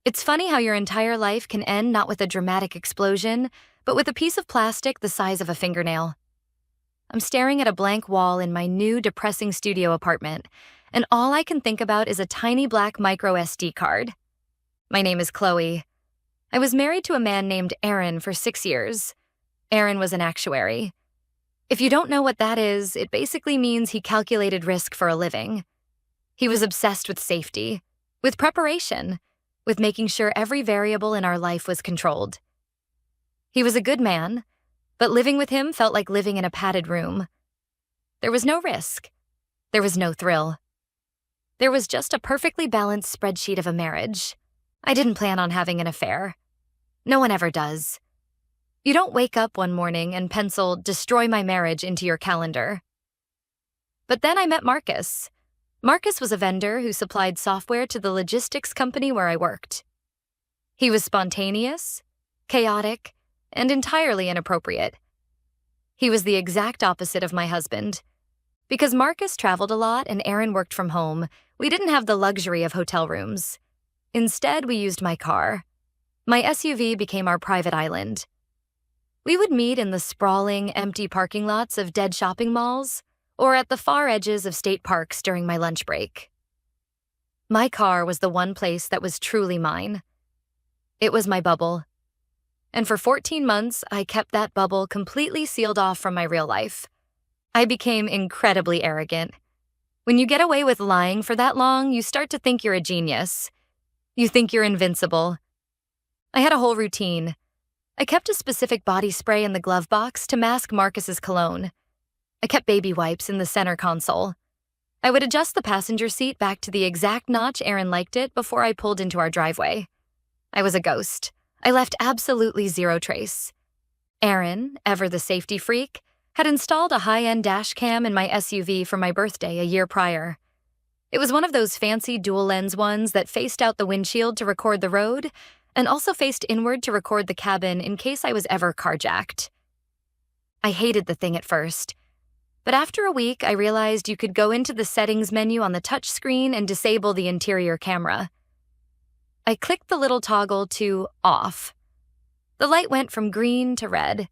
It's funny how your entire life can end not with a dramatic explosion, but with a piece of plastic the size of a fingernail. I'm staring at a blank wall in my new, depressing studio apartment, and all I can think about is a tiny black micro SD card. My name is Chloe. I was married to a man named Aaron for 6 years. Aaron was an actuary. If you don't know what that is, it basically means he calculated risk for a living. He was obsessed with safety, with preparation, with making sure every variable in our life was controlled. He was a good man, but living with him felt like living in a padded room. There was no risk. There was no thrill. There was just a perfectly balanced spreadsheet of a marriage. I didn't plan on having an affair. No one ever does. You don't wake up one morning and pencil "destroy my marriage" into your calendar. But then I met Marcus. Marcus was a vendor who supplied software to the logistics company where I worked. He was spontaneous, chaotic, and entirely inappropriate. He was the exact opposite of my husband. Because Marcus traveled a lot and Aaron worked from home, we didn't have the luxury of hotel rooms. Instead, we used my car. My SUV became our private island. We would meet in the sprawling, empty parking lots of dead shopping malls or at the far edges of state parks during my lunch break. My car was the one place that was truly mine. It was my bubble. And for 14 months, I kept that bubble completely sealed off from my real life. I became incredibly arrogant. When you get away with lying for that long, you start to think you're a genius. You think you're invincible. I had a whole routine. I kept a specific body spray in the glove box to mask Marcus's cologne. I kept baby wipes in the center console. I would adjust the passenger seat back to the exact notch Aaron liked it before I pulled into our driveway. I was a ghost. I left absolutely zero trace. Aaron, ever the safety freak, had installed a high-end Dashcam in my SUV for my birthday a year prior. It was one of those fancy dual-lens ones that faced out the windshield to record the road and also faced inward to record the cabin in case I was ever carjacked. I hated the thing at first, but after a week I realized you could go into the settings menu on the touchscreen and disable the interior camera. I clicked the little toggle to off. The light went from green to red.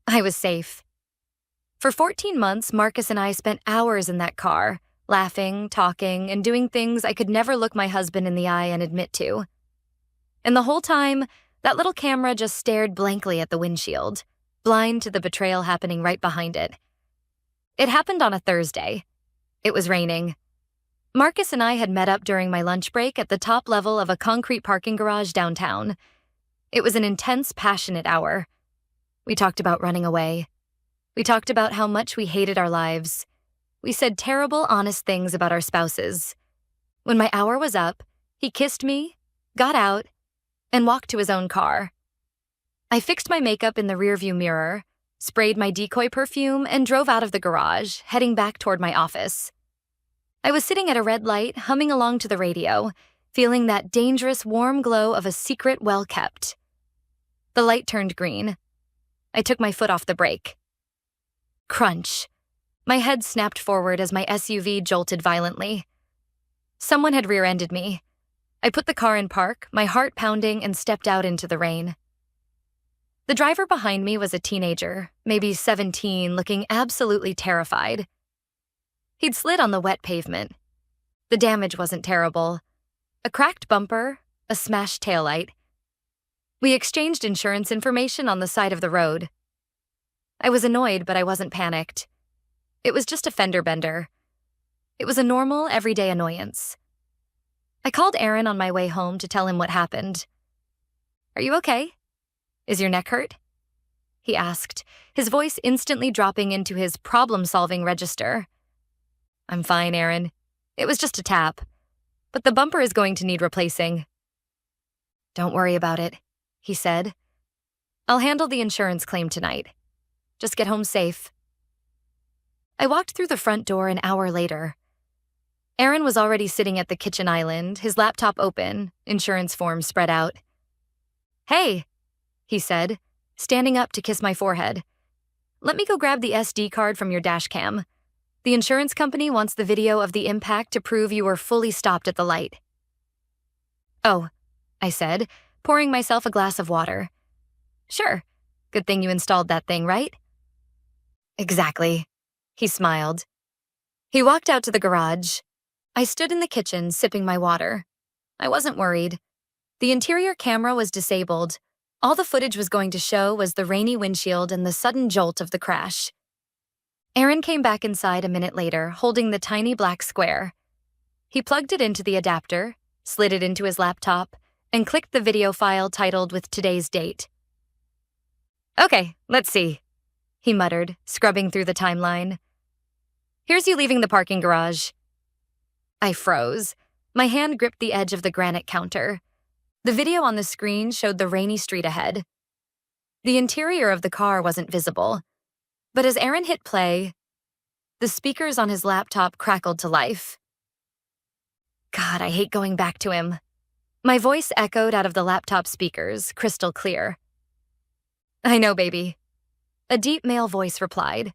I was safe. For 14 months, Marcus and I spent hours in that car, laughing, talking, and doing things I could never look my husband in the eye and admit to. And the whole time, that little camera just stared blankly at the windshield, blind to the betrayal happening right behind it. It happened on a Thursday. It was raining. Marcus and I had met up during my lunch break at the top level of a concrete parking garage downtown. It was an intense, passionate hour. We talked about running away. We talked about how much we hated our lives. We said terrible, honest things about our spouses. When my hour was up, he kissed me, got out, and walked to his own car. I fixed my makeup in the rearview mirror, sprayed my decoy perfume, and drove out of the garage, heading back toward my office. I was sitting at a red light, humming along to the radio, feeling that dangerous, warm glow of a secret well-kept. The light turned green. I took my foot off the brake. Crunch. My head snapped forward as my SUV jolted violently. Someone had rear-ended me. I put the car in park, my heart pounding, and stepped out into the rain. The driver behind me was a teenager, maybe 17, looking absolutely terrified. He'd slid on the wet pavement. The damage wasn't terrible. A cracked bumper, a smashed taillight. We exchanged insurance information on the side of the road. I was annoyed, but I wasn't panicked. It was just a fender-bender. It was a normal, everyday annoyance. I called Aaron on my way home to tell him what happened. "Are you okay? Is your neck hurt?" he asked, his voice instantly dropping into his problem-solving register. "I'm fine, Aaron. It was just a tap. But the bumper is going to need replacing." "Don't worry about it," he said. "I'll handle the insurance claim tonight. Just get home safe." I walked through the front door an hour later. Aaron was already sitting at the kitchen island, his laptop open, insurance forms spread out. "Hey," he said, standing up to kiss my forehead. "Let me go grab the SD card from your Dashcam. The insurance company wants the video of the impact to prove you were fully stopped at the light." "Oh, I said, pouring myself a glass of water. Sure. Good thing you installed that thing, right? Exactly. He smiled. He walked out to the garage. I stood in the kitchen, sipping my water. I wasn't worried. The interior camera was disabled. All the footage was going to show was the rainy windshield and the sudden jolt of the crash. Aaron came back inside a minute later, holding the tiny black square. He plugged it into the adapter, slid it into his laptop, and clicked the video file titled with today's date. Okay, let's see, he muttered, scrubbing through the timeline. Here's you leaving the parking garage. I froze. My hand gripped the edge of the granite counter. The video on the screen showed the rainy street ahead. The interior of the car wasn't visible, but as Aaron hit play, the speakers on his laptop crackled to life. God, I hate going back to him. My voice echoed out of the laptop speakers, crystal clear. I know, baby. A deep male voice replied.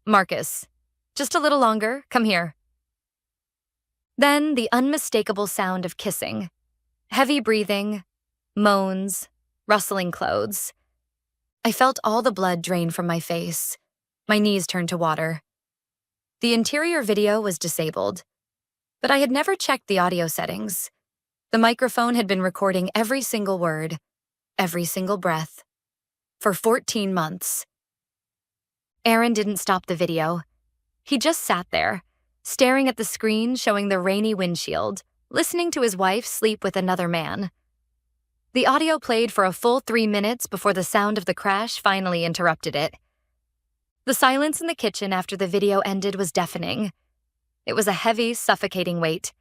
Marcus, just a little longer, come here. Then the unmistakable sound of kissing. Heavy breathing, moans, rustling clothes. I felt all the blood drain from my face. My knees turned to water. The interior video was disabled, but I had never checked the audio settings. The microphone had been recording every single word, every single breath, for 14 months. Aaron didn't stop the video. He just sat there, staring at the screen showing the rainy windshield, listening to his wife sleep with another man. The audio played for a full 3 minutes before the sound of the crash finally interrupted it. The silence in the kitchen after the video ended was deafening. It was a heavy, suffocating weight.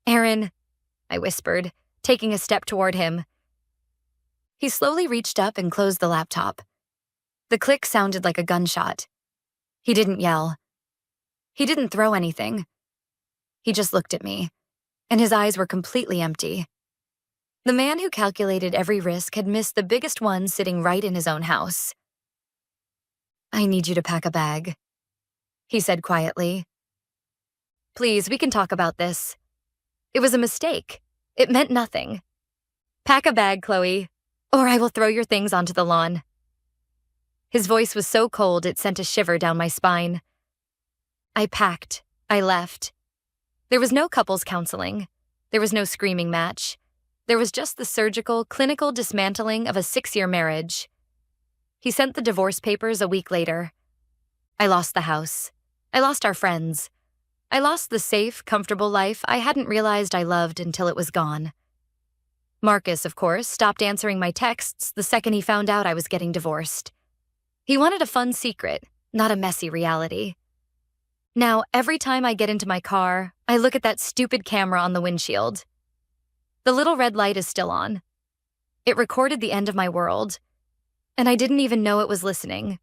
Aaron, I whispered, taking a step toward him. He slowly reached up and closed the laptop. The click sounded like a gunshot. He didn't yell. He didn't throw anything. He just looked at me, and his eyes were completely empty. The man who calculated every risk had missed the biggest one sitting right in his own house. I need you to pack a bag, he said quietly. Please, we can talk about this. It was a mistake. It meant nothing. Pack a bag, Chloe, or I will throw your things onto the lawn. His voice was so cold it sent a shiver down my spine. I packed. I left. There was no couples counseling. There was no screaming match. There was just the surgical, clinical dismantling of a 6-year marriage. He sent the divorce papers a week later. I lost the house. I lost our friends. I lost the safe, comfortable life I hadn't realized I loved until it was gone. Marcus, of course, stopped answering my texts the second he found out I was getting divorced. He wanted a fun secret, not a messy reality. Now, every time I get into my car, I look at that stupid camera on the windshield. The little red light is still on. It recorded the end of my world, and I didn't even know it was listening.